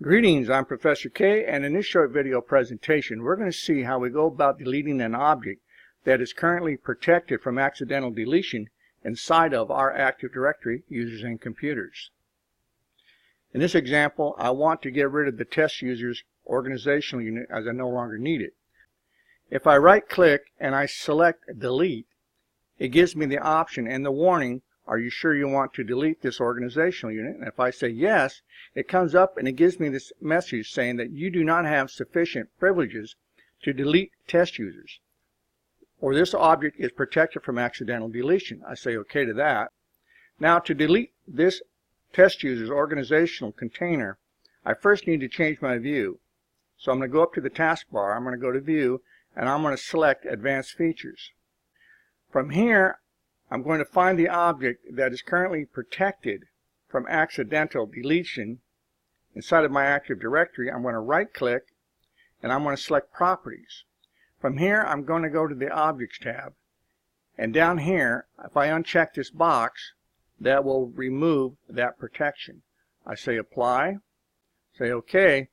Greetings, I'm Professor K, and in this short video presentation we're going to see how we go about deleting an object that is currently protected from accidental deletion inside of our Active Directory users and computers. In this example, I want to get rid of the test users organizational unit as I no longer need it. If I right click and I select delete, it gives me the option and the warning, are you sure you want to delete this organizational unit? And if I say yes, it comes up and it gives me this message saying that you do not have sufficient privileges to delete test users, or this object is protected from accidental deletion. I say OK to that. Now to delete this test user's organizational container, I first need to change my view. So I'm going to go up to the taskbar, I'm going to go to View, and I'm going to select Advanced Features. From here, I'm going to find the object that is currently protected from accidental deletion inside of my Active Directory. I'm going to right click and I'm going to select Properties. From here, I'm going to go to the Objects tab, and down here, if I uncheck this box, that will remove that protection. I say Apply, say OK.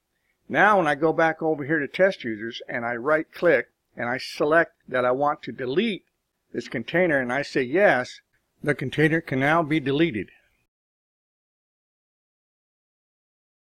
Now when I go back over here to Test Users and I right click and I select that I want to delete this container and I say yes, the container can now be deleted.